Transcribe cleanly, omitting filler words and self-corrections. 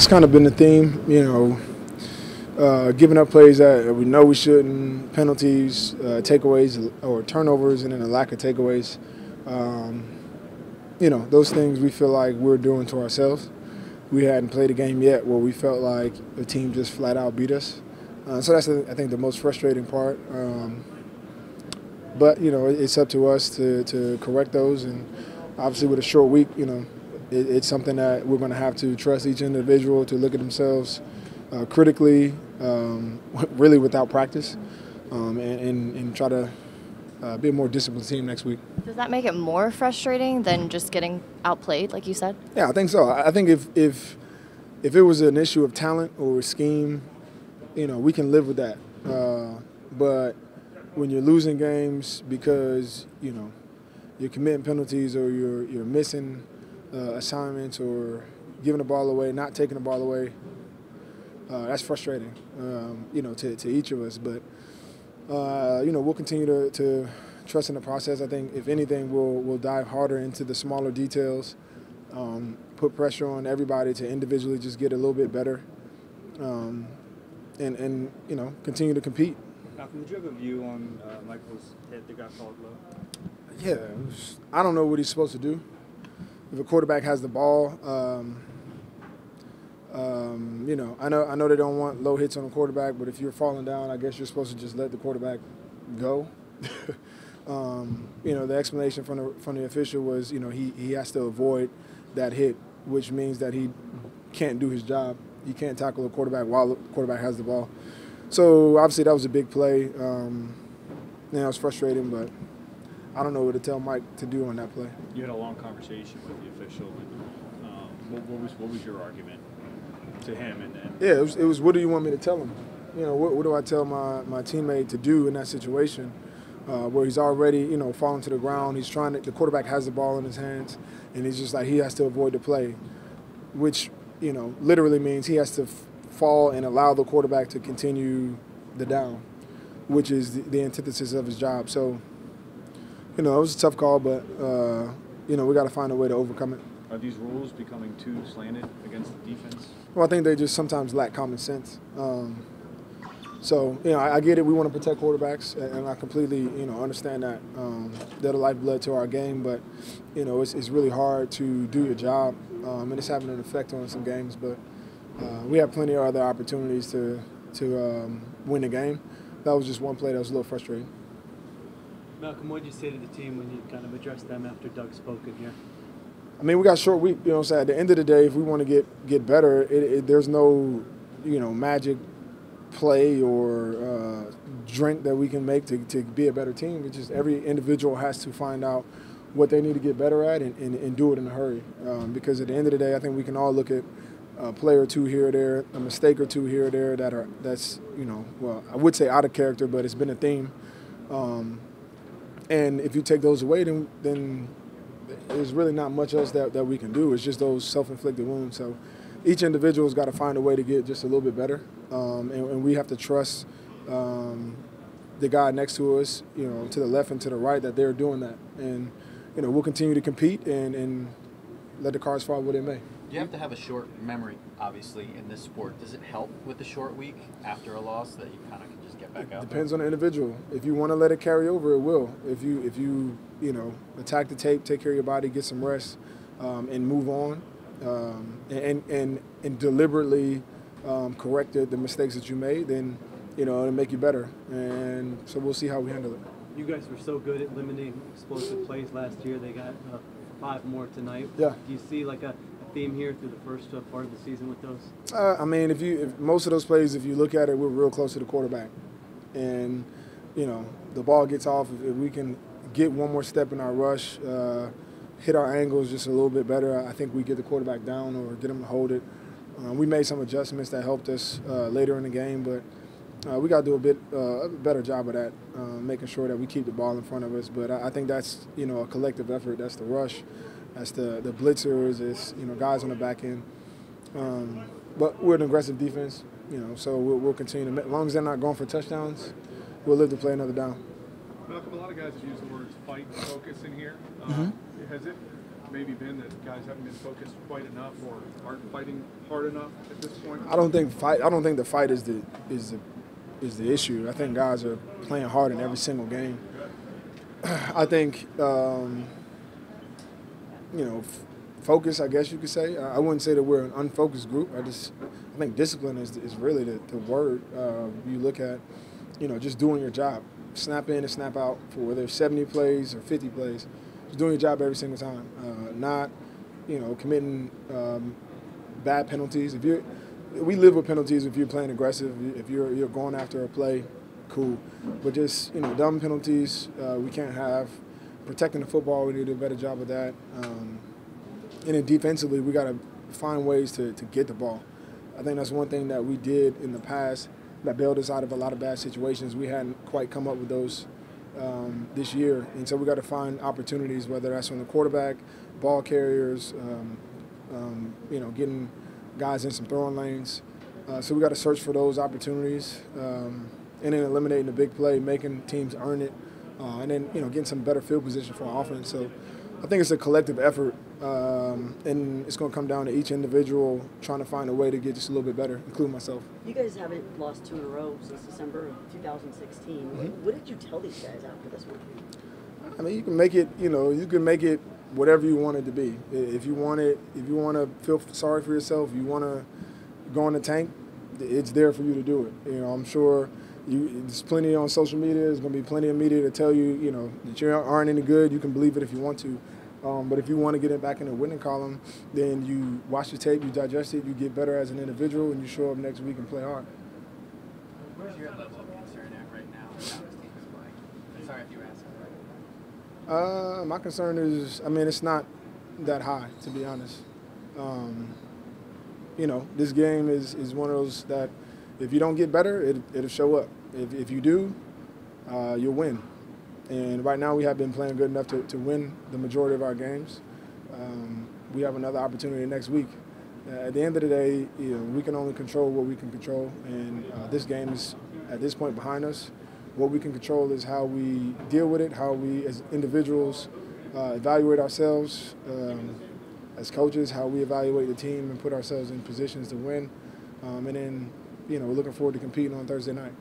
That's kind of been the theme, giving up plays that we know we shouldn't, penalties, takeaways, or turnovers, and then a lack of takeaways. Those things we feel like we're doing to ourselves. We hadn't played a game yet where we felt like the team just flat out beat us. So that's, I think, the most frustrating part. But it's up to us to correct those. And obviously with a short week, it's something that we're going to have to trust each individual to look at themselves critically, really without practice, and try to be a more disciplined team next week. Does that make it more frustrating than just getting outplayed, like you said? Yeah, I think so. I think if it was an issue of talent or scheme, we can live with that. But when you're losing games because you're committing penalties or you're missing assignments or giving the ball away, not taking the ball away, that's frustrating, to each of us. But we'll continue to trust in the process. I think if anything, we'll dive harder into the smaller details, put pressure on everybody to individually just get a little bit better, and continue to compete. Malcolm, did you have a view on Michael's hit that got called low? Yeah, I don't know what he's supposed to do. If a quarterback has the ball, I know they don't want low hits on a quarterback, but if you're falling down, I guess you're supposed to just let the quarterback go. The explanation from the official was, he has to avoid that hit, which means that he can't do his job. He can't tackle a quarterback while the quarterback has the ball. So obviously that was a big play. It's frustrating, but I don't know what to tell Mike to do on that play. You had a long conversation with the official. What was your argument to him? Yeah, it was what do you want me to tell him? What do I tell my teammate to do in that situation where he's already, falling to the ground. He's the quarterback has the ball in his hands, and he's just like he has to avoid the play, which, literally means he has to fall and allow the quarterback to continue the down, which is the antithesis of his job. So, it was a tough call, but, we got to find a way to overcome it. Are these rules becoming too slanted against the defense? Well, I think they just sometimes lack common sense. I get it. We want to protect quarterbacks, and I completely, understand that. They're the lifeblood to our game, but, it's really hard to do your job, and it's having an effect on some games. But we have plenty of other opportunities to win the game. That was just one play that was a little frustrating. Malcolm, what did you say to the team when you kind of addressed them after Doug spoke in here? I mean, we got a short week. So at the end of the day, if we want to get better, there's no, magic play or drink that we can make to be a better team. It's just every individual has to find out what they need to get better at and do it in a hurry. Because at the end of the day, I think we can all look at a play or two here or there, a mistake or two here or there that's I would say out of character, but it's been a theme. And if you take those away, then there's really not much else that we can do. It's just those self-inflicted wounds. So each individual's got to find a way to get just a little bit better, and we have to trust the guy next to us, to the left and to the right, that they're doing that. And we'll continue to compete and let the cards fall where they may. You have to have a short memory, obviously, in this sport. Does it help with the short week after a loss that you kind of can just get back out? Depends on the individual. If you want to let it carry over, it will. If you attack the tape, take care of your body, get some rest, and move on, and deliberately correct the mistakes that you made, then it'll make you better. And so we'll see how we handle it. You guys were so good at limiting explosive plays last year. They got 5 more tonight. Yeah. Do you see like a theme here through the first part of the season with those? I mean, if most of those plays, if you look at it, we're real close to the quarterback, and the ball gets off. If we can get one more step in our rush, hit our angles just a little bit better, I think we get the quarterback down or get him to hold it. We made some adjustments that helped us later in the game, but we got to do a better job of that, making sure that we keep the ball in front of us. But I think that's a collective effort. That's the rush. That's the blitzers, it's guys on the back end. But we're an aggressive defense, so we'll continue to. As long as they're not going for touchdowns, we'll live to play another down. Malcolm, a lot of guys have used the words fight and focus in here. Has it maybe been that guys haven't been focused quite enough or aren't fighting hard enough at this point? I don't think the fight is the issue. I think guys are playing hard in every single game. I think focus, I guess you could say. I wouldn't say that we're an unfocused group. I think discipline is really the word. You look at, just doing your job. Snap in and snap out for whether it's 70 plays or 50 plays. Just doing your job every single time. Not, committing bad penalties. We live with penalties if you're playing aggressive. If you're going after a play, cool. But just, dumb penalties we can't have. Protecting the football, we need to do a better job of that. And then defensively, we got to find ways to get the ball. I think that's one thing that we did in the past that bailed us out of a lot of bad situations. We hadn't quite come up with those this year. And so we got to find opportunities, whether that's from the quarterback, ball carriers, getting guys in some throwing lanes. So we got to search for those opportunities and then eliminating the big play, making teams earn it, and then, getting some better field position for our offense. So I think it's a collective effort, and it's going to come down to each individual trying to find a way to get just a little bit better, including myself. You guys haven't lost 2 in a row since December of 2016. Mm-hmm. What did you tell these guys after this one? I mean, you can make it whatever you want it to be. If you want to feel sorry for yourself, you want to go in the tank, it's there for you to do it. I'm sure there's plenty on social media. There's going to be plenty of media to tell you, that you aren't any good. You can believe it if you want to. But if you want to get it back in the winning column, then you watch the tape, you digest it, you get better as an individual, and you show up next week and play hard. Where's your level of concern at right now with how this team is playing? Sorry if you asked. My concern is, it's not that high, to be honest. This game is one of those that if you don't get better, it'll show up. If you do, you'll win. And right now we have been playing good enough to win the majority of our games. We have another opportunity next week. At the end of the day, we can only control what we can control, and this game is, at this point, behind us. What we can control is how we deal with it, how we as individuals evaluate ourselves, as coaches, how we evaluate the team and put ourselves in positions to win. And then, we're looking forward to competing on Thursday night.